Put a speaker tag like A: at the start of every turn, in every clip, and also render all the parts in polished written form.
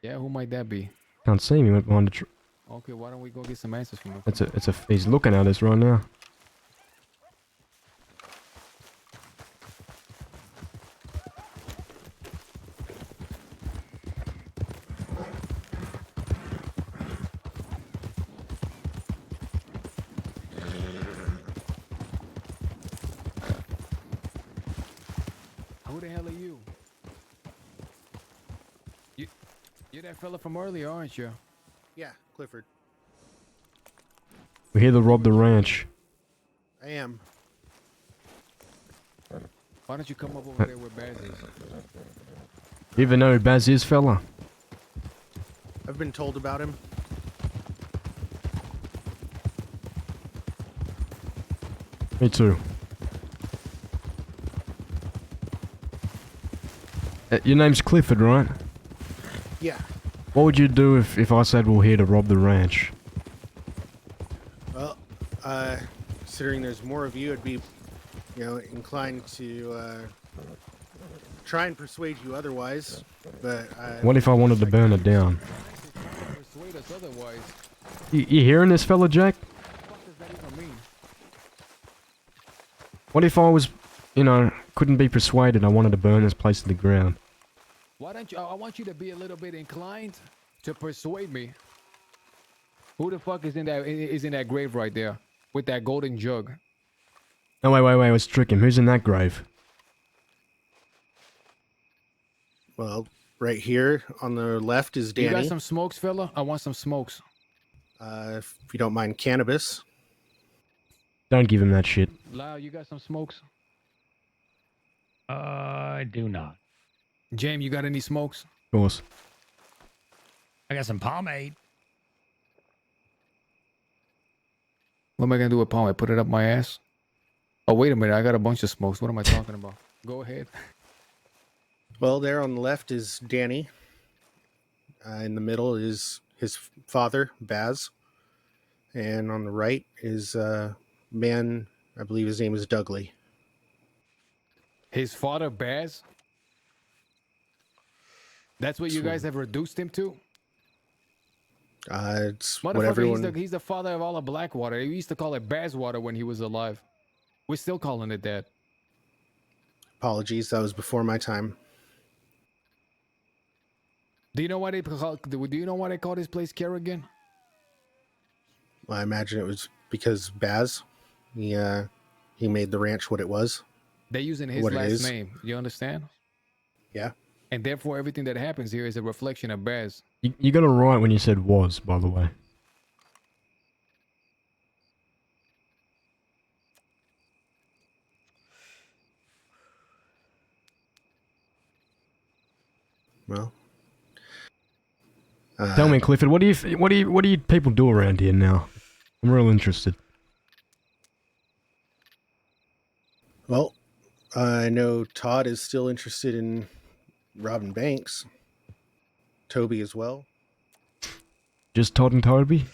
A: Yeah, who might that be?
B: Can't see me. Went behind the
A: Okay, why don't we go get some answers from him?
B: He's looking at us right now.
A: Who the hell are you? You're that fella from earlier, aren't you?
C: Yeah, Clifford.
B: We're here to rob the ranch.
C: I am.
A: Why don't you come up over there where Baz is?
B: You even know who Baz is, fella?
C: I've been told about him.
B: Me too. Your name's Clifford, right?
C: Yeah.
B: What would you do if I said we're here to rob the ranch?
C: Well, considering there's more of you, I'd be, inclined to try and persuade you otherwise. But
B: What if I wanted to burn it down?
A: Persuade us otherwise.
B: You hearing this, fella, Jack?
A: What does that even mean?
B: What if I was, couldn't be persuaded I wanted to burn this place to the ground?
A: Why don't you? I want you to be a little bit inclined to persuade me. Who the fuck is in that grave right there with that golden jug?
B: No, wait, let's trick him. Who's in that grave?
C: well, right here on the left is Danny.
A: You got some smokes, fella? I want some smokes.
C: If you don't mind cannabis.
B: Don't give him that shit.
A: Lyle, you got some smokes?
D: I do not.
A: James, you got any smokes?
B: Of course.
D: I got some pomade.
A: What am I gonna do with pomade? Put it up my ass? Oh, wait a minute. I got a bunch of smokes. What am I talking about? Go ahead.
C: Well, there on the left is Danny. In the middle is his father, Baz. And on the right is a man, I believe his name is Dougley.
A: His father, Baz? That's what you guys have reduced him to?
C: It's what everyone...
A: He's the father of all of Blackwater. We used to call it Bazwater when he was alive. We're still calling it that.
C: Apologies, that was before my time.
A: Do you know why they call this place Kerrigan?
C: Well, I imagine it was because Baz, he made the ranch what it was.
A: They're using his last name. You understand?
C: Yeah.
A: And therefore, everything that happens here is a reflection of Baz.
B: You got it right when you said was, by the way.
C: Well,
B: tell me, Clifford, what do you people do around here now? I'm real interested.
C: Well, I know Todd is still interested in robbing banks. Toby as well.
B: Just Todd and Toby?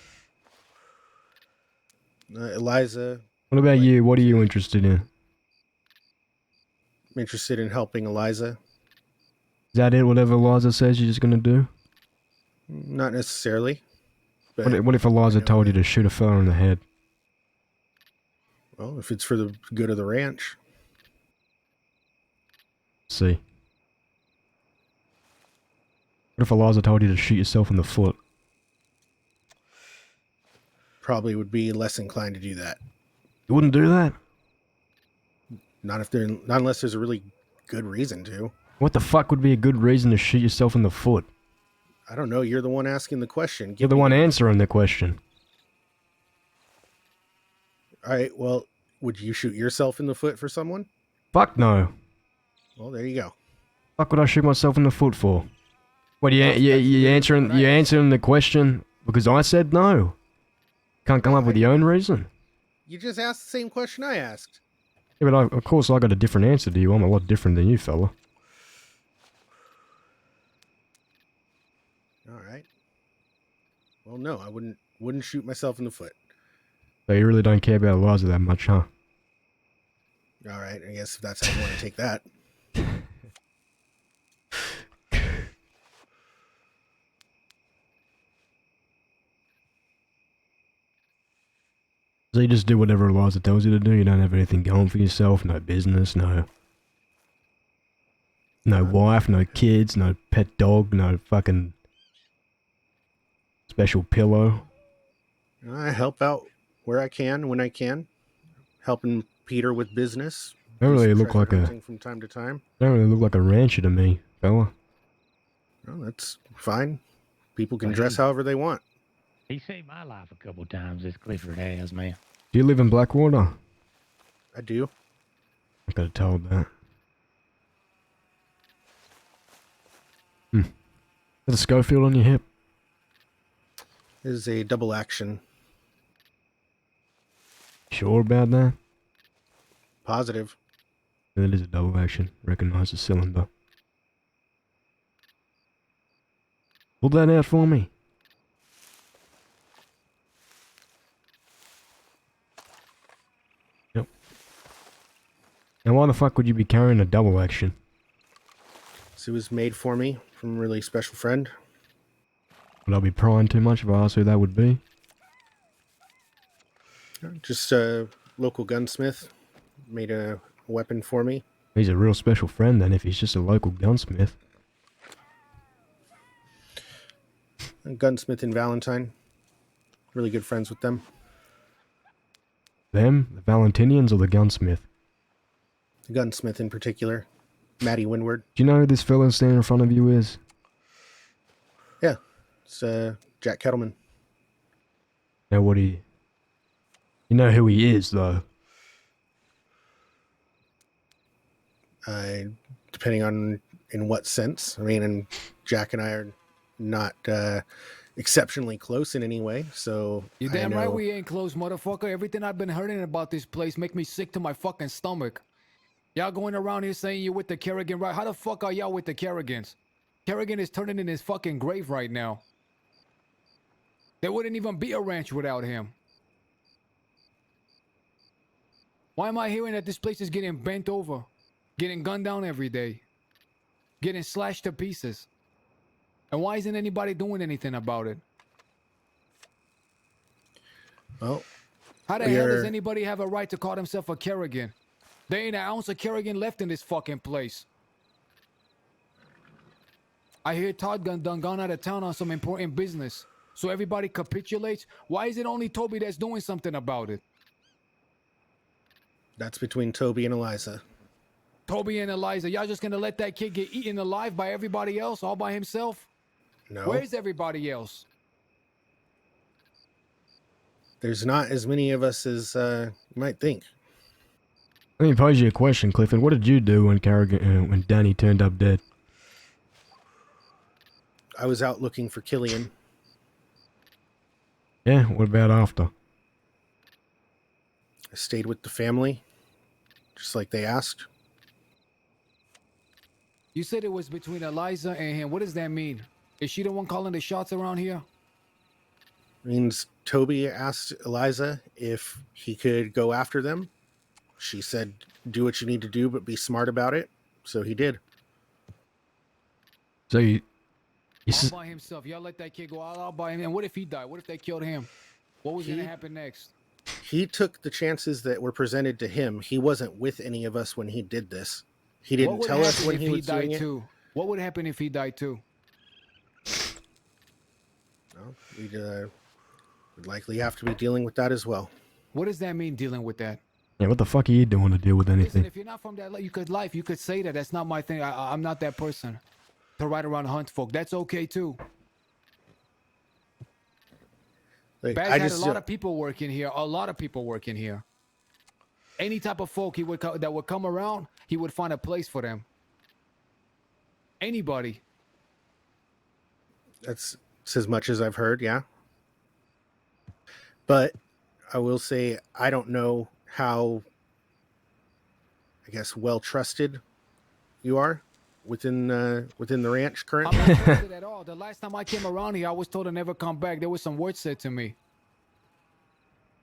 C: Eliza.
B: What about you? What are you interested in?
C: I'm interested in helping Eliza.
B: Is that it? Whatever Eliza says you're just gonna do?
C: Not necessarily. But
B: what if Eliza told you to shoot a fella in the head?
C: Well, if it's for the good of the ranch.
B: See. What if Eliza told you to shoot yourself in the foot?
C: Probably would be less inclined to do that.
B: You wouldn't do that?
C: Not unless there's a really good reason to.
B: What the fuck would be a good reason to shoot yourself in the foot?
C: I don't know. You're the one asking the question.
B: You're the one answering the question.
C: All right. Well, would you shoot yourself in the foot for someone?
B: Fuck no.
C: Well, there you go.
B: Fuck would I shoot myself in the foot for? What, you answering the question because I said no? Can't come up with your own reason?
C: You just asked the same question I asked.
B: Yeah, but of course I got a different answer to you. I'm a lot different than you, fella.
C: All right. Well, no, I wouldn't shoot myself in the foot.
B: So you really don't care about Eliza that much, huh?
C: All right. I guess if that's how you want to take that.
B: So you just do whatever Eliza tells you to do. You don't have anything going for yourself. No business. No wife. No kids. No pet dog. No fucking special pillow.
C: I help out where I can, when I can, helping Peter with business.
B: Don't
C: do
B: really
C: some
B: look
C: treasure
B: like a
C: hunting from time to time.
B: don't really look like a rancher to me, fella.
C: Well, that's fine. People can
D: Well,
C: dress however they want.
D: He saved my life a couple times, this Clifford has, man.
B: Do you live in Blackwater?
C: I do.
B: I could have told that. There's a Schofield on your hip.
C: It is a double action.
B: Sure about that?
C: Positive.
B: It is a double action. Recognize the cylinder. Pull that out for me. Yep. Now why the fuck would you be carrying a double action?
C: So it was made for me from a really special friend.
B: Would I be prying too much if I asked who that would be?
C: Just a local gunsmith made a weapon for me.
B: He's a real special friend then if he's just a local gunsmith.
C: A gunsmith in Valentine. Really good friends with them.
B: Them? The Valentinians or the gunsmith?
C: The gunsmith in particular. Matty Windward.
B: Do you know who this fella standing in front of you is?
C: Yeah. It's Jack Kettleman.
B: Now what do you... You know who he is, though.
C: Depending on in what sense. I mean, and Jack and I are not exceptionally close in any way, so
A: You
C: I
A: damn right
C: know-
A: we ain't close, motherfucker. Everything I've been hearing about this place make me sick to my fucking stomach. Y'all going around here saying you're with the Kerrigan, right? How the fuck are y'all with the Kerrigans? Kerrigan is turning in his fucking grave right now. There wouldn't even be a ranch without him. Why am I hearing that this place is getting bent over? Getting gunned down every day? Getting slashed to pieces? And why isn't anybody doing anything about it?
C: Well,
A: How the
C: We
A: hell does
C: are-
A: anybody have a right to call himself a Kerrigan? There ain't an ounce of Kerrigan left in this fucking place. I hear Todd done gone out of town on some important business. So everybody capitulates? Why is it only Toby that's doing something about it?
C: that's between Toby and Eliza.
A: Toby and Eliza, y'all just gonna let that kid get eaten alive by everybody else all by himself?
C: No,
A: Where's everybody else?
C: there's not as many of us as you might think.
B: Let me pose you a question, Clifford. What did you do when when Danny turned up dead?
C: I was out looking for Killian.
B: Yeah, what about after?
C: I stayed with the family, just like they asked.
A: You said it was between Eliza and him. What does that mean? Is she the one calling the shots around here?
C: Means Toby asked Eliza if he could go after them. She said, do what you need to do, but be smart about it. So he did.
B: So you
A: All
B: s-
A: by himself. Y'all let that kid go all out by him. And what if he died? What if they killed him? What was gonna
C: He-
A: happen next?
C: He took the chances that were presented to him. He wasn't with any of us when he did this. He
A: What
C: didn't
A: would
C: tell us
A: happen
C: when
A: if
C: he was doing
A: died
C: it.
A: too? What would happen if he died too?
C: Well, we'd likely have to be dealing with that as well.
A: What does that mean, dealing with that?
B: yeah, what the fuck are you doing to deal with
A: Listen,
B: anything?
A: if you're not from that life, you could say that. That's not my thing. I'm not that person to ride around and hunt folk. That's okay too.
C: Like,
A: Baz
C: I
A: had
C: just
A: a lot of people working here. A lot of people working here. Any type of folk that would come around, he would find a place for them. Anybody.
C: that's as much as I've heard, yeah. But I will say I don't know how, I guess, well trusted you are within the ranch
A: I'm
C: currently.
A: not trusted at all. The last time I came around here, I was told to never come back. There was some words said to me.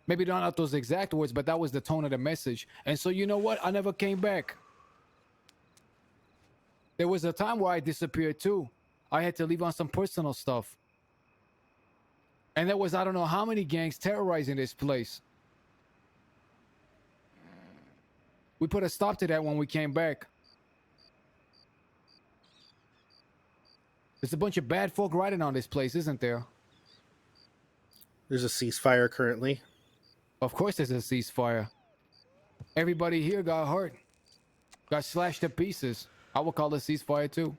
A: Maybe not those exact words, but that was the tone of the message. And so you know what? I never came back. There was a time where I disappeared too. I had to leave on some personal stuff. And there was I don't know how many gangs terrorizing this place. We put a stop to that when we came back. There's a bunch of bad folk riding on this place, isn't there?
C: There's a ceasefire currently.
A: Of course there's a ceasefire. Everybody here got hurt. Got slashed to pieces. I would call it ceasefire too.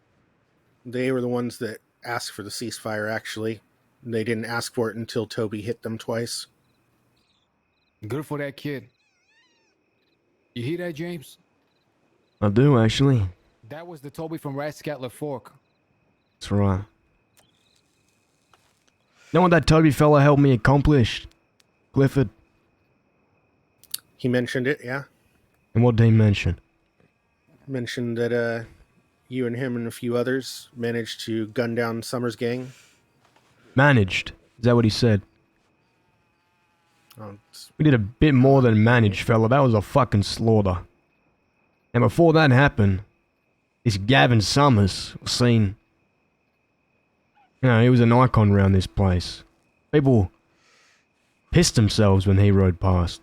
C: They were the ones that asked for the ceasefire, actually. They didn't ask for it until Toby hit them twice.
A: Good for that kid. You hear that, James?
B: I do, actually.
A: That was the Toby from Rathscatler Fork.
B: That's right. You know what that Toby fella helped me accomplish? Clifford.
C: He mentioned it, yeah.
B: And what did he mention?
C: Mentioned that you and him and a few others managed to gun down Summer's gang.
B: Managed. Is that what he said?
C: Oh,
B: We did a bit more than managed, fella. That was a fucking slaughter. And before that happened, this Gavin Summers was seen. You know, he was an icon around this place. People pissed themselves when he rode past.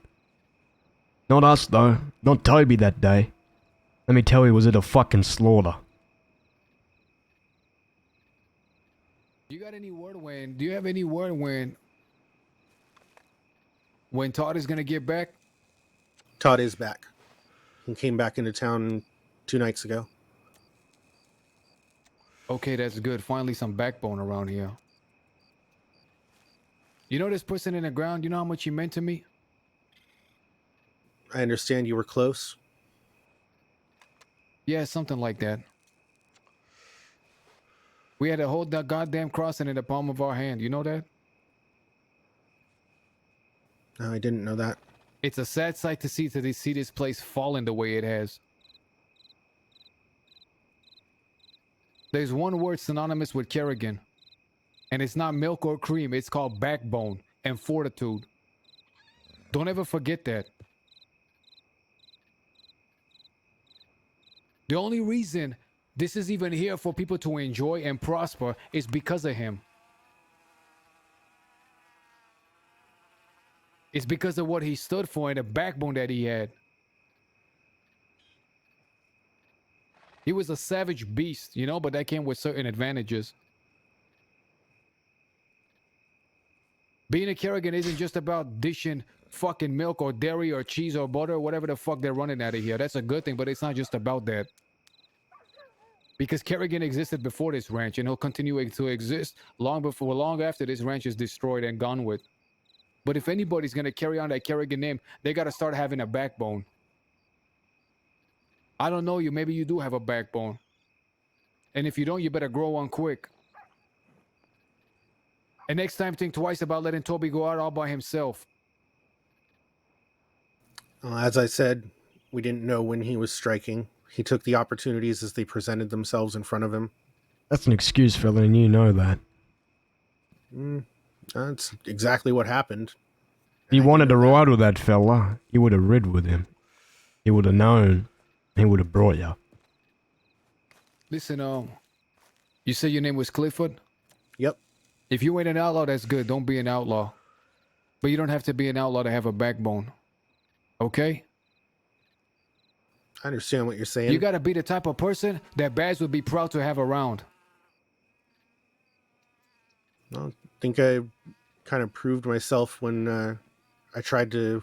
B: Not us, though. Not Toby that day. Let me tell you, was it a fucking slaughter.
A: You got any word when? Do you have any word when Todd is gonna get back?
C: Todd is back. He came back into town 2 nights ago.
A: Okay, that's good. Finally, some backbone around here. You know this person in the ground? You know how much he meant to me?
C: I understand you were close.
A: Yeah, something like that. We had to hold that goddamn crossing in the palm of our hand. You know that?
C: No, I didn't know that.
A: It's a sad sight to see this place falling the way it has. There's one word synonymous with Kerrigan, and it's not milk or cream. It's called backbone and fortitude. Don't ever forget that. The only reason this is even here for people to enjoy and prosper is because of him. It's because of what he stood for and the backbone that he had. He was a savage beast, you know, but that came with certain advantages. Being a Kerrigan isn't just about dishing fucking milk or dairy or cheese or butter or whatever the fuck they're running out of here. That's a good thing, but it's not just about that. Because Kerrigan existed before this ranch, and he'll continue to exist long after this ranch is destroyed and gone with. But if anybody's gonna carry on that Kerrigan name, they gotta start having a backbone. I don't know you, maybe you do have a backbone. And if you don't, you better grow one quick. And next time, think twice about letting Toby go out all by himself.
C: As I said, we didn't know when he was striking. He took the opportunities as they presented themselves in front of him.
B: That's an excuse, fella, and you know that.
C: That's exactly what happened.
B: If you wanted to ride with that fella, you would have rid with him. He would have known. He would have brought you.
A: Listen, you said your name was Clifford?
C: Yep.
A: If you ain't an outlaw, that's good. Don't be an outlaw. But you don't have to be an outlaw to have a backbone. Okay?
C: I understand what you're saying.
A: You gotta be the type of person that Baz would be proud to have around.
C: I think I kind of proved myself when I tried to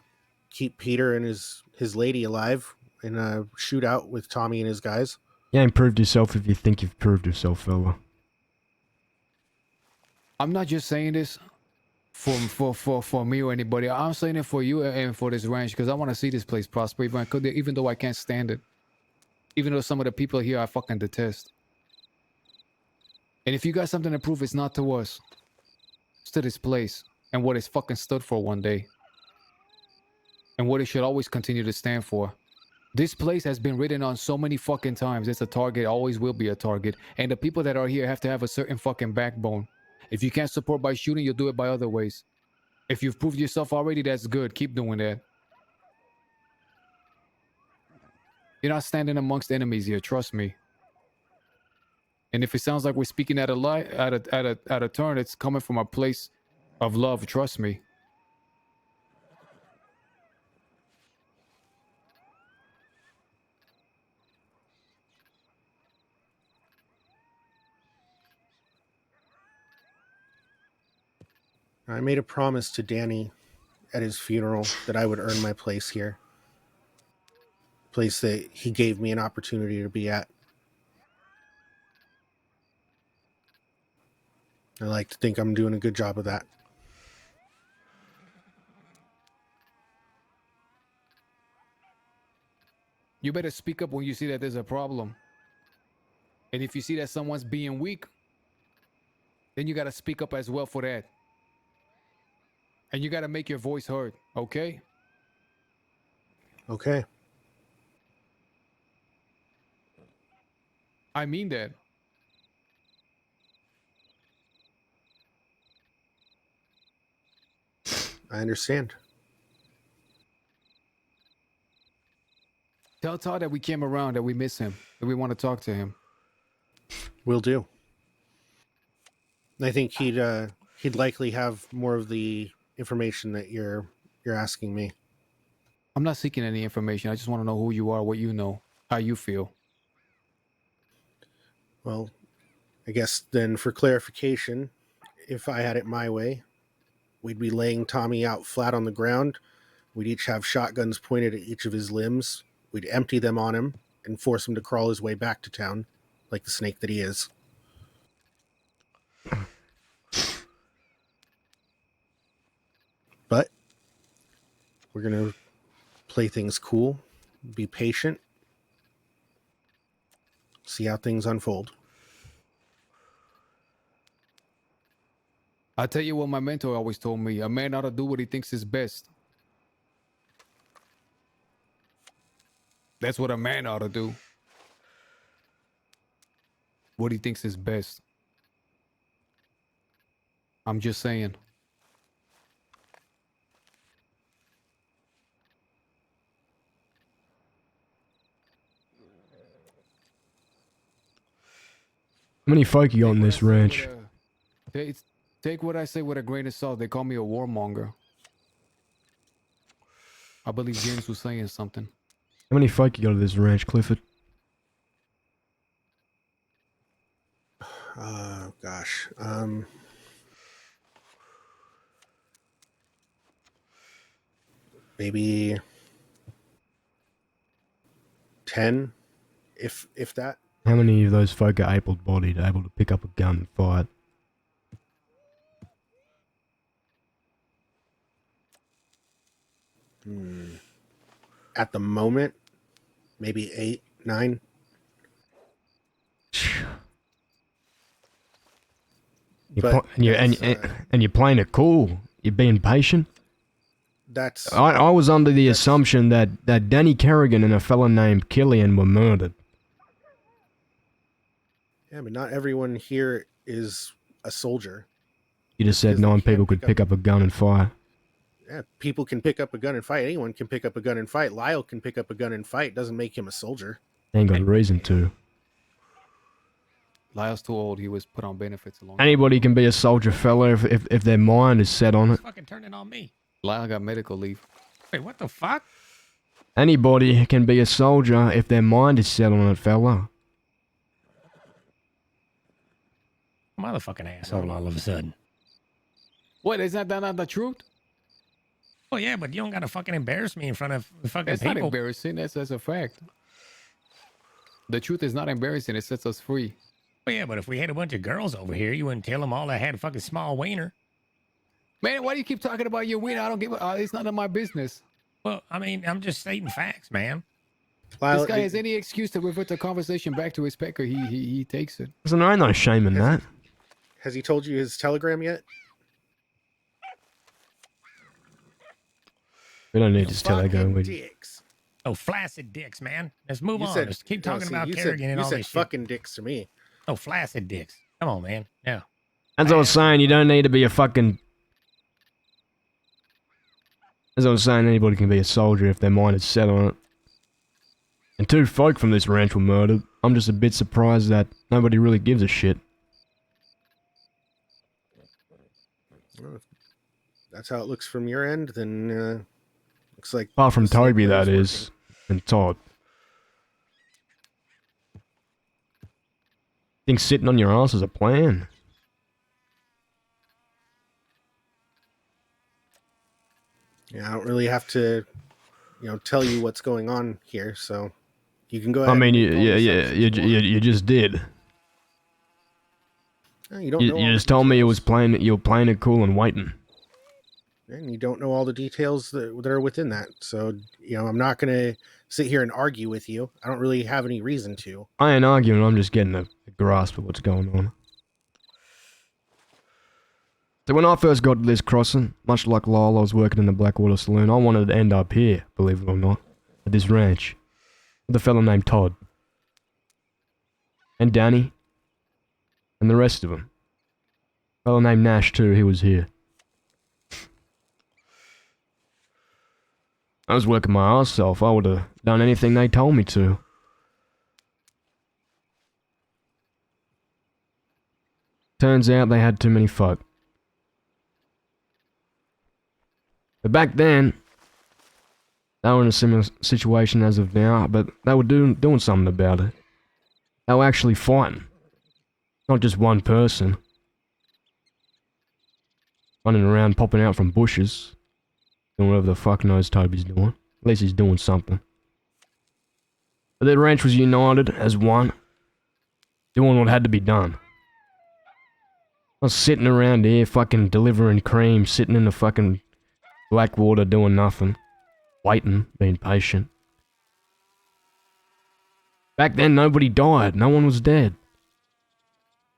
C: keep Peter and his lady alive in a shootout with Tommy and his guys.
B: You ain't proved yourself if you think you've proved yourself, fella.
A: I'm not just saying this for me or anybody. I'm saying it for you and for this ranch because I want to see this place prosper, even though I can't stand it. Even though some of the people here I fucking detest. And if you got something to prove, it's not to us. It's to this place and what it's fucking stood for one day. And what it should always continue to stand for. This place has been written on so many fucking times. It's a target, always will be a target. And the people that are here have to have a certain fucking backbone. If you can't support by shooting, you'll do it by other ways. If you've proved yourself already, that's good. Keep doing that. You're not standing amongst enemies here, trust me. And if it sounds like we're speaking at a turn, it's coming from a place of love, trust me.
C: I made a promise to Danny at his funeral that I would earn my place here. Place that he gave me an opportunity to be at. I like to think I'm doing a good job of that.
A: You better speak up when you see that there's a problem. And if you see that someone's being weak, then you gotta speak up as well for that. And you gotta make your voice heard, okay?
C: Okay.
A: I mean that.
C: I understand.
A: Tell Todd that we came around, that we miss him, that we want to talk to him.
C: Will do. I think he'd likely have more of the information that you're asking me.
A: I'm not seeking any information. I just want to know who you are, what you know, how you feel.
C: Well, I guess then for clarification, if I had it my way, we'd be laying Tommy out flat on the ground. We'd each have shotguns pointed at each of his limbs. We'd empty them on him and force him to crawl his way back to town, like the snake that he is. But we're going to play things cool, be patient, see how things unfold.
A: I'll tell you what my mentor always told me. A man ought to do what he thinks is best. That's what a man ought to do. What he thinks is best. I'm just saying.
B: How many folk you got on this ranch?
A: Take what I say with a grain of salt. They call me a warmonger. I believe James was saying something.
B: How many folk you got on this ranch, Clifford?
C: Gosh. Maybe 10, if that.
B: How many of those folk are able-bodied, able to pick up a gun and fight?
C: At the moment, maybe 8, 9.
B: And you're playing it cool. You're being patient.
C: That's
B: I was under the assumption that Danny Kerrigan and a fella named Killian were murdered.
C: yeah, but not everyone here is a soldier.
B: You just said
C: Because they
B: 9
C: can
B: people could pick up a gun and fire.
C: Yeah, people can pick up a gun and fight. Anyone can pick up a gun and fight. Lyle can pick up a gun and fight. Doesn't make him a soldier.
B: Ain't got a reason to.
A: Lyle's too old. He was put on benefits a long
B: Anybody can be a soldier, fella, if their mind is set on it.
D: Fucking turning on me.
A: Lyle got medical leave.
D: Wait, what the fuck?
B: Anybody can be a soldier if their mind is set on it, fella.
D: Motherfucking asshole all of a sudden.
A: What, is that not the truth?
D: Well, yeah, but you don't gotta fucking embarrass me in front of fucking
A: That's not
D: people.
A: embarrassing. That's a fact. The truth is not embarrassing. It sets us free.
D: Well, yeah, but if we had a bunch of girls over here, you wouldn't tell them all I had a fucking small wiener.
A: Man, why do you keep talking about your wiener? I don't give a... it's none of my business.
D: Well, I mean, I'm just stating facts, man.
C: Lyle,
A: This guy has any excuse to revert the conversation back to his pecker. He takes it.
B: So there ain't no shame in that.
C: has he told you his telegram yet?
B: We don't need to tell that
C: Fucking
B: going.
C: dicks.
D: Oh, flaccid dicks, man. Let's move
C: You
D: on.
C: said,
D: Let's keep
C: no,
D: talking
C: see,
D: about
C: you
D: Kerrigan
C: said,
D: and
C: you
D: all
C: said
D: this shit.
C: fucking dicks to me.
D: Oh, flaccid dicks. Come on, man. Yeah.
B: As I was saying, you don't need to be a fucking... As I was saying, anybody can be a soldier if their mind is set on it. And 2 folk from this ranch were murdered. I'm just a bit surprised that nobody really gives a shit.
C: Well, if that's how it looks from your end, then looks like...
B: Apart from
C: the snake
B: Toby,
C: oil's
B: that is. And Todd. Think sitting on your ass is a plan?
C: Yeah, I don't really have to, tell you what's going on here. So you can go
B: I
C: ahead
B: mean,
C: and
B: you,
C: make all
B: yeah,
C: the
B: yeah,
C: assumptions you want.
B: you just did.
C: You don't
B: You,
C: know
B: you
C: all the
B: just told me you were playing it cool and waiting.
C: and you don't know all the details that are within that. So, I'm not going to sit here and argue with you. I don't really have any reason to.
B: I ain't arguing, I'm just getting a grasp of what's going on. So when I first got to this crossing, much like Lyle, I was working in the Blackwater Saloon. I wanted to end up here, believe it or not, at this ranch, with a fellow named Todd. And Danny, and the rest of them. A fellow named Nash too, he was here. I was working my arse off, I would have done anything they told me to. Turns out they had too many folk. But back then, they were in a similar situation as of now, but they were doing something about it. They were actually fighting. Not just one person. Running around, popping out from bushes. Doing whatever the fuck knows Toby's doing. At least he's doing something. But the ranch was united as one. Doing what had to be done. I was sitting around here fucking delivering cream, sitting in the fucking Blackwater doing nothing. Waiting, being patient. Back then nobody died, no one was dead.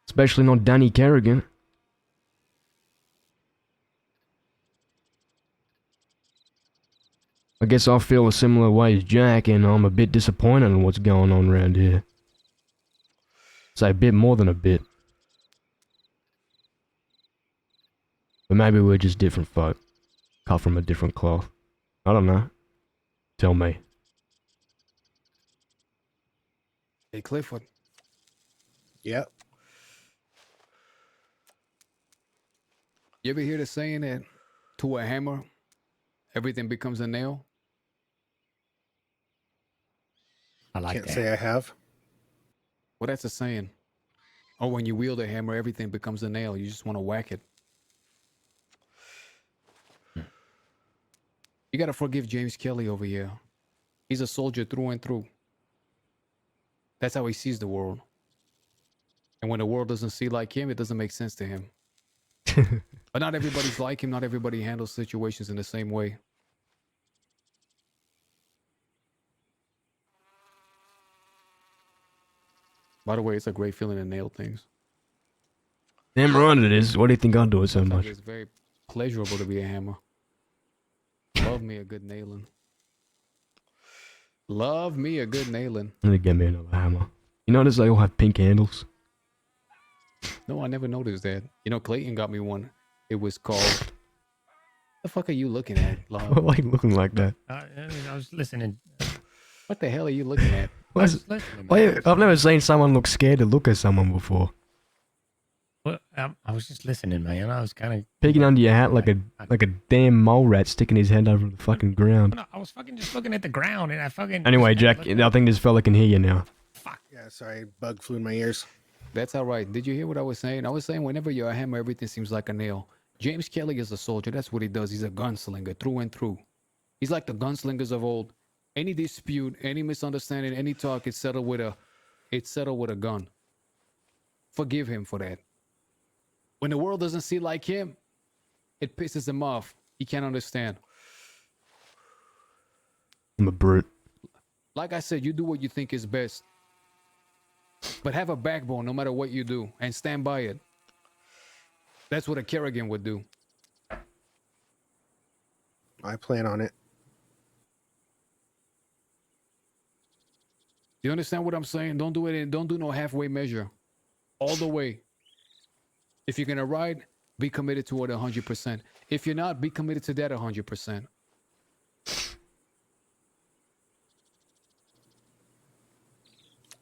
B: Especially not Danny Kerrigan. I guess I feel a similar way as Jack, and I'm a bit disappointed in what's going on around here. Say a bit more than a bit. But maybe we're just different folk. Cut from a different cloth. I don't know. Tell me.
A: Hey, Clifford.
C: Yep.
A: You ever hear the saying that to a hammer, everything becomes a nail?
D: I like
C: Can't
D: that.
C: say I have.
A: Well, that's a saying. Or when you wield a hammer, everything becomes a nail. You just want to whack it. You gotta forgive James Kelly over here. He's a soldier through and through. That's how he sees the world. And when the world doesn't see like him, it doesn't make sense to him. But not everybody's like him. Not everybody handles situations in the same way. By the way, it's a great feeling to nail things.
B: Damn right it is. What do you think I do it so
A: In fact,
B: much?
A: it's very pleasurable to be a hammer. Love me a good nailing. Love me a good nailing.
B: I'm gonna get me another hammer. You notice they all have pink handles?
A: No, I never noticed that. You know, Clayton got me one. It was called... The fuck are you looking at, love?
B: Why are you looking like that?
D: I was listening.
A: What the hell are you looking at?
D: I was listening.
B: I've never seen someone look scared to look at someone before.
D: Well, I was just listening, man. I was kind of
B: Peeking under your hat like a damn mole rat sticking his head over the fucking ground.
D: I was fucking just looking at the ground, and I fucking.
B: Anyway, Jack, I think this fella can hear you now.
D: Fuck.
C: Yeah, sorry, bug flew in my ears.
A: That's all right. Did you hear what I was saying? I was saying whenever you're a hammer, everything seems like a nail. James Kelly is a soldier. That's what he does. He's a gunslinger through and through. He's like the gunslingers of old. Any dispute, any misunderstanding, any talk, it's settled with a gun. Forgive him for that. When the world doesn't see like him, it pisses him off. He can't understand.
B: I'm a brute.
A: Like I said, you do what you think is best. But have a backbone no matter what you do and stand by it. That's what a Kerrigan would do.
C: I plan on it.
A: You understand what I'm saying? Don't do it. Don't do no halfway measure. All the way. If you're gonna ride, be committed to it 100%. If you're not, be committed to that 100%.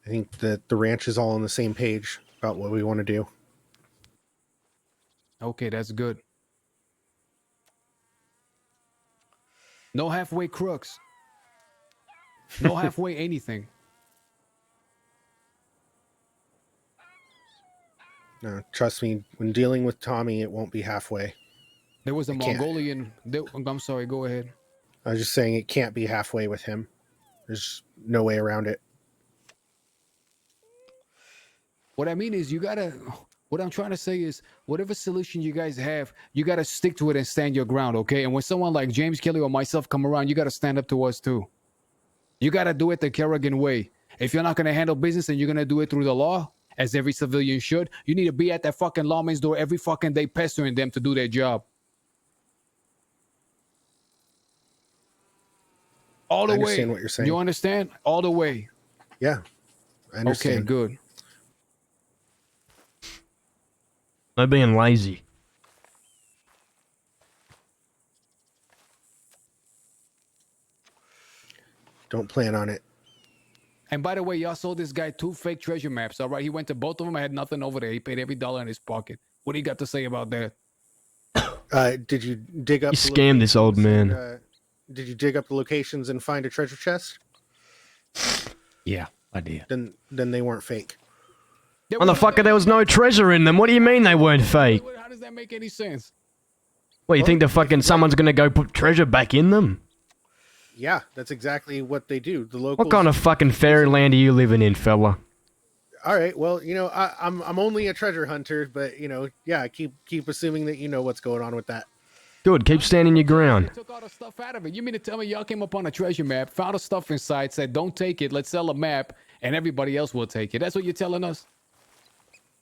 C: I think that the ranch is all on the same page about what we want to do.
A: Okay, that's good. No halfway crooks. No halfway anything.
C: Trust me, when dealing with Tommy, it won't be halfway.
A: There was a
C: It can't.
A: Mongolian. I'm sorry. Go ahead.
C: I was just saying it can't be halfway with him. There's no way around it.
A: What I mean is, you gotta. What I'm trying to say is, whatever solution you guys have, you gotta stick to it and stand your ground, okay? And when someone like James Kelly or myself come around, you gotta stand up to us too. You gotta do it the Kerrigan way. If you're not gonna handle business and you're gonna do it through the law, as every civilian should, you need to be at that fucking lawman's door every fucking day, pestering them to do their job. All the
C: I
A: way.
C: understand what you're saying.
A: You understand? All the way.
C: Yeah, I understand.
A: Okay, good.
B: No being lazy.
C: Don't plan on it.
A: And by the way, y'all sold this guy 2 fake treasure maps. All right, he went to both of them. I had nothing over there. He paid every dollar in his pocket. What do you got to say about that?
C: Did you dig up?
B: You scammed this old man.
C: Did you dig up the locations and find a treasure chest?
D: Yeah, I did.
C: Then they weren't fake.
B: Motherfucker, there was no treasure in them. What do you mean they weren't fake?
A: How does that make any sense?
B: What, you think the fucking someone's gonna go put treasure back in them?
C: Yeah, that's exactly what they do. The locals.
B: What kind of fucking fairyland are you living in, fella?
C: All right, well, I'm only a treasure hunter, but yeah, keep assuming that you know what's going on with that.
B: Good, keep standing your ground.
A: They took all the stuff out of it. You mean to tell me y'all came up on a treasure map, found the stuff inside, said don't take it, let's sell a map, and everybody else will take it? That's what you're telling us?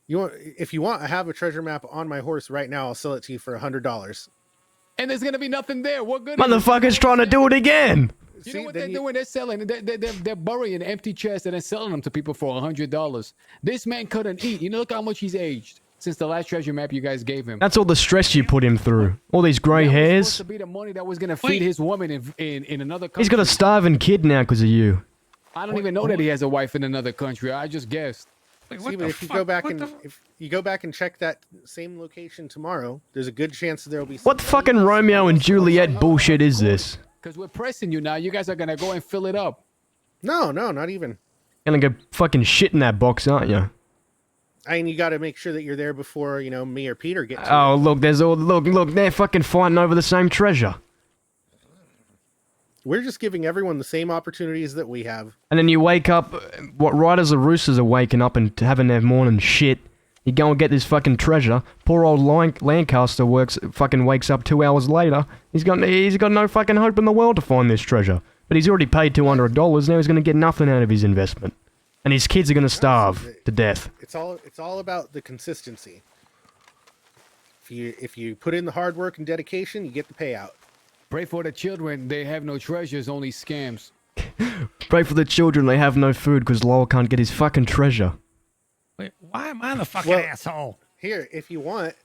C: If you want, I have a treasure map on my horse right now. I'll sell it to you for $100.
A: And there's gonna be nothing there. What good?
B: Motherfucker's trying to do it again.
A: You know what they're doing? They're selling. They're burying empty chests and then selling them to people for $100. This man couldn't eat. Look how much he's aged since the last treasure map you guys gave him.
B: That's all the stress you put him through. All these grey
A: That was
B: hairs.
A: supposed to be the money that was gonna feed his woman in another country.
B: He's got a starving kid now because of you.
A: I don't even know that he has a wife in another country. I just guessed.
D: Wait,
C: See, but if you go back and check that same location tomorrow, there's a good chance that there will be.
B: What fucking Romeo and Juliet bullshit is this?
A: Because we're pressing you now. You guys are gonna go and fill it up.
C: No, not even.
B: Gonna go fucking shit in that box, aren't you?
C: I mean, you got to make sure that you're there before me or Peter get to
B: Oh, look, look, they're fucking fighting over the same treasure.
C: We're just giving everyone the same opportunities that we have.
B: And then you wake up, right as the roosters are waking up and having their morning shit, you go and get this fucking treasure. Poor old Lancaster fucking wakes up 2 hours later. He's got no fucking hope in the world to find this treasure. But he's already paid $200, now he's gonna get nothing out of his investment. And his kids are gonna starve to death.
C: It's all about the consistency. If you put in the hard work and dedication, you get the payout.
A: Pray for the children. They have no treasures, only scams.
B: Pray for the children, they have no food because Lowell can't get his fucking treasure.
D: Wait, why am I the fucking
C: Well-
D: asshole?
C: Here, if you want,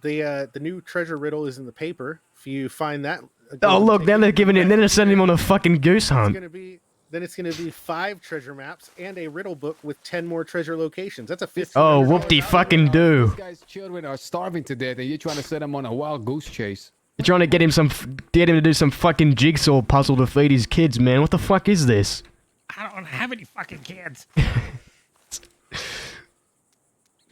C: the new treasure riddle is in the paper. If you find that,
B: Oh look, now they're giving it, then they're sending him on a fucking goose hunt.
C: It's gonna be 5 treasure maps and a riddle book with 10 more treasure locations. That's a 50.
B: Oh, whoop-de fucking do.
A: These guys' children are starving to death, and you're trying to set them on a wild goose chase.
B: You're trying to get him to do some fucking jigsaw puzzle to feed his kids, man. What the fuck is this?
D: I don't have any fucking kids.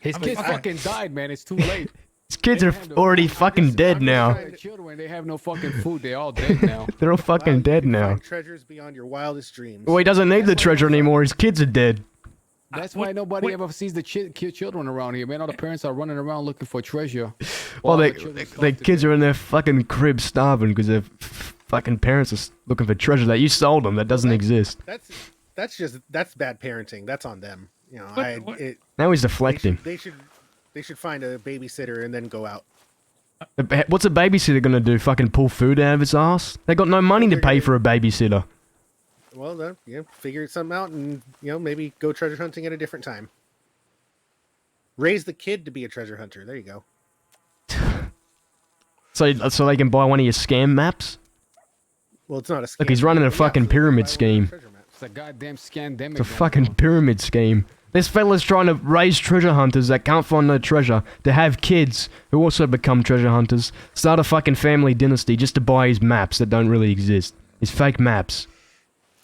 A: His kids fucking died, man. It's too late.
B: His kids are already fucking dead now.
A: The children, they have no fucking food. They're all dead now.
B: They're all fucking dead now.
C: Find treasures beyond your wildest dreams.
B: Well, he doesn't need the treasure anymore. His kids are dead.
A: That's why nobody ever sees the children around here, man. All the parents are running around looking for treasure.
B: Well,
A: while
B: their
A: the children starve to
B: kids
A: death.
B: are in their fucking crib starving because their fucking parents are looking for treasure that you sold them that doesn't exist.
C: That's bad parenting. That's on them.
B: Now he's deflecting.
C: They should find a babysitter and then go out.
B: What's a babysitter gonna do? Fucking pull food out of his ass? They got no money to pay for a babysitter.
C: Well, then, figure something out and, maybe go treasure hunting at a different time. Raise the kid to be a treasure hunter. There you go.
B: So they can buy one of your scam maps?
C: Well, it's not a scam.
B: Look, he's running a fucking pyramid scheme.
A: It's a goddamn scandemic.
B: It's a fucking pyramid scheme. This fella's trying to raise treasure hunters that can't find no treasure, to have kids who also become treasure hunters, start a fucking family dynasty just to buy his maps that don't really exist. His fake maps.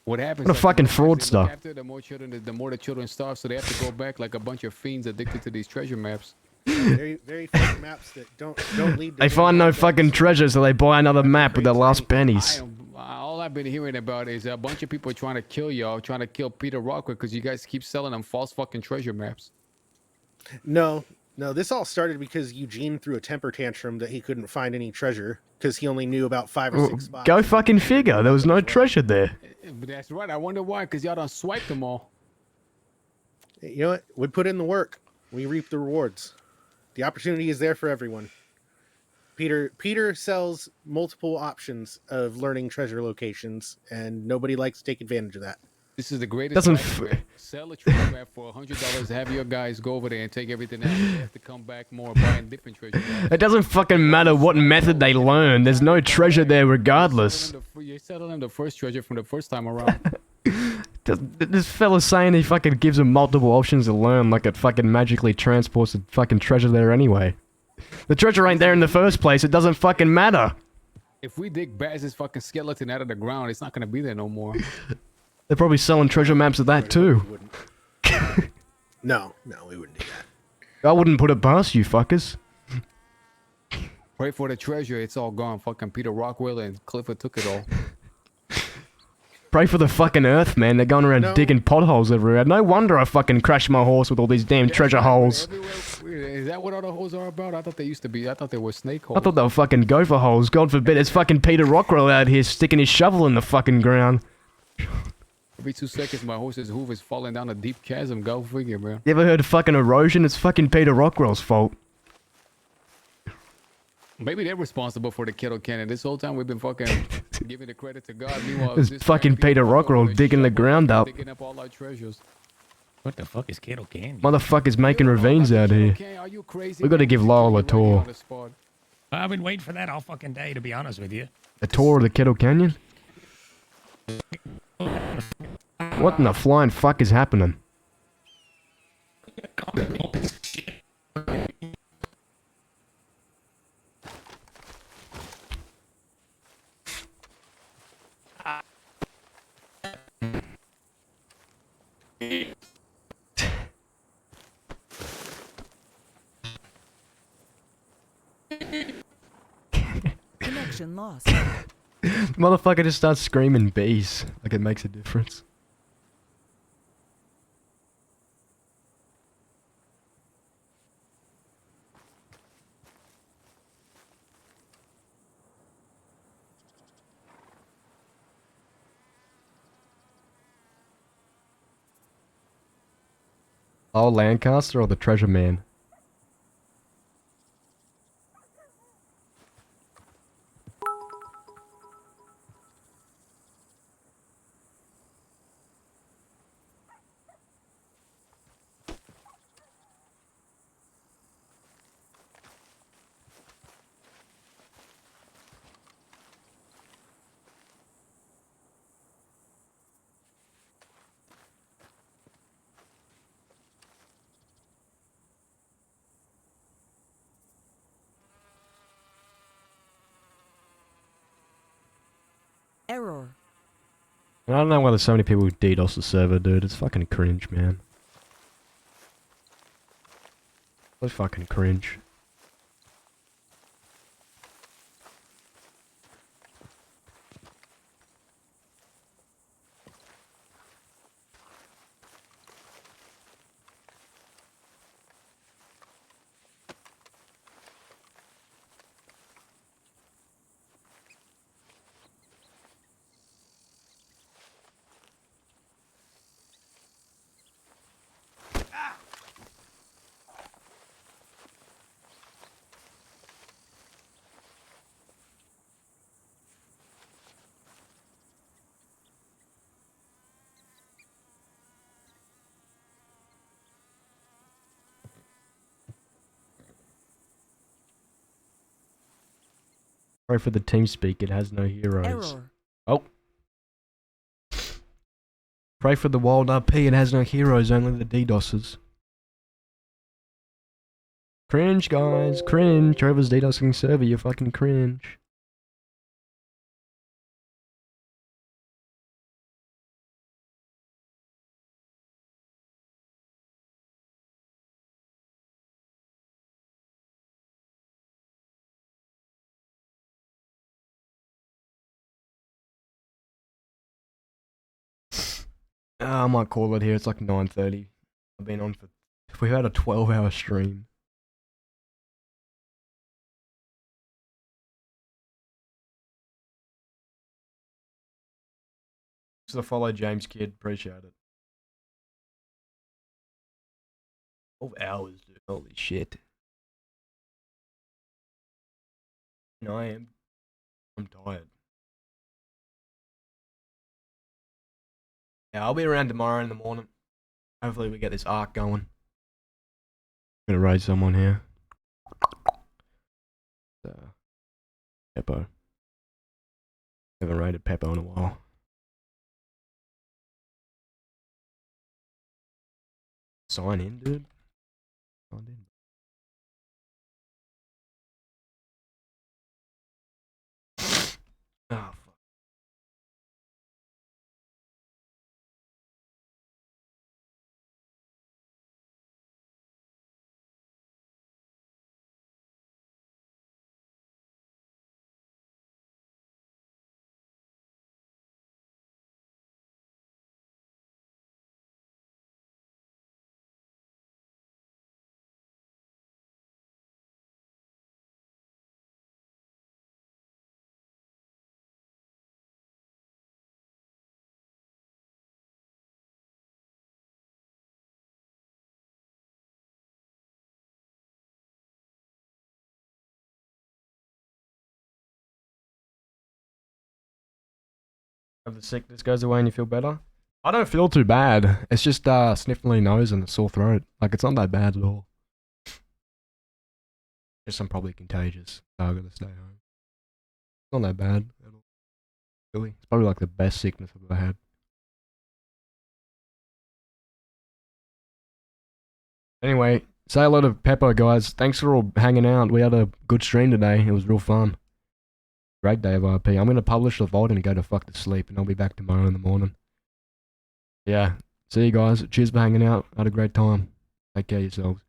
A: What happens?
B: What a fucking
A: fraudster.
B: fraudster.
A: After the more the children starve, so they have to go back like a bunch of fiends addicted to these treasure maps.
C: Very, very fake maps that don't lead to
B: They find no
C: anything
B: fucking
C: else.
B: treasure, so they buy another
C: That's the
B: map with their
C: crazy
B: last
C: thing.
B: pennies.
A: All I've been hearing about is a bunch of people trying to kill y'all, trying to kill Peter Rockwell because you guys keep selling them false fucking treasure maps.
C: No, no, this all started because Eugene threw a temper tantrum that he couldn't find any treasure because he only knew about 5 or
B: Well,
C: 6 spots.
B: go
C: and
B: fucking
C: Peter
B: figure.
C: knew
B: There was
C: about
B: no
C: them as well.
B: treasure there.
A: But that's right. I wonder why, because y'all done swiped them all.
C: You know what? We put in the work. We reap the rewards. The opportunity is there for everyone. Peter sells multiple options of learning treasure locations, and nobody likes to take advantage of that.
A: This is the greatest
B: Doesn't
A: strategy, man. Sell a treasure map for $100. Have your guys go over there and take everything out. They have to come back more buying different treasure maps.
B: It doesn't fucking matter what method they learn. There's no treasure there regardless.
A: You're selling them the first treasure from the first time around.
B: This fella's saying he fucking gives them multiple options to learn, like it fucking magically transports the fucking treasure there anyway. The treasure ain't there in the first place. It doesn't fucking matter.
A: If we dig Baz's fucking skeleton out of the ground, it's not gonna be there no more.
B: They're probably selling treasure maps of that too.
C: We wouldn't. No, we wouldn't do that.
B: I wouldn't put it past you fuckers.
A: Pray for the treasure. It's all gone. Fucking Peter Rockwell and Clifford took it all.
B: Pray for the fucking earth, man. They're going around
C: No.
B: digging potholes everywhere. No wonder I fucking crashed my horse with all these damn treasure holes.
A: Is that what all the holes are about? I thought they used to be. I thought they were snake holes.
B: I thought they were fucking gopher holes. God forbid, it's fucking Peter Rockwell out here sticking his shovel in the fucking ground.
A: Every 2 seconds, my horse's hoof is falling down a deep chasm. Go figure, man.
B: You ever heard of fucking erosion? It's fucking Peter Rockwell's fault.
A: Maybe they're responsible for the kettle cannon. This whole time we've been fucking giving the credit to God. Meanwhile,
B: It's
A: this
B: fucking
A: man,
B: Peter Rockwell
A: with a
B: digging the
A: shovel,
B: ground up.
A: digging up all our treasures.
D: What the fuck is kettle candy?
B: Motherfuckers making ravines out here.
A: Are you crazy?
B: We gotta
A: man?
B: give
A: We should
B: Lyle
A: kill
B: a
A: you right here
B: tour.
A: on the spot.
D: I've been waiting for that all fucking day, to be honest with you.
B: A tour of the Kettle Canyon? What in the flying fuck is happening?
E: Connection lost.
B: Motherfucker just starts screaming bees. Like it makes a difference. Oh, Lancaster or the Treasure Man?
E: Error.
B: I don't know why there's so many people who DDoS the server, dude. It's fucking cringe, man. It's fucking cringe. Pray for the TeamSpeak, it has no heroes.
E: Error.
B: Oh. Pray for the WildRP, it has no heroes, only the DDoSers. Cringe, guys, cringe. Trevor's DDoSing server, you fucking cringe. I might call it here. It's like 9:30. I've been on for. We've had a 12-hour stream. Just to follow James Kidd. Appreciate it. 12 hours, dude. Holy shit. No, I am. I'm tired. Yeah, I'll be around tomorrow in the morning. Hopefully we get this arc going. I'm gonna raid someone here. Peppo. Haven't raided Peppo in a while. Sign in, dude. Signed in. Oh, fuck. If the sickness goes away and you feel better? I don't feel too bad. It's just sniffly nose and a sore throat. Like, it's not that bad at all. Just I'm probably contagious, so I gotta stay home. It's not that bad at all. Really. It's probably like the best sickness I've ever had. Anyway, say hello to Peppo, guys. Thanks for all hanging out. We had a good stream today. It was real fun. Great day of RP. I'm gonna publish the VOD and go to fuck to sleep, and I'll be back tomorrow in the morning. Yeah. See you guys. Cheers for hanging out. Had a great time. Take care of yourselves.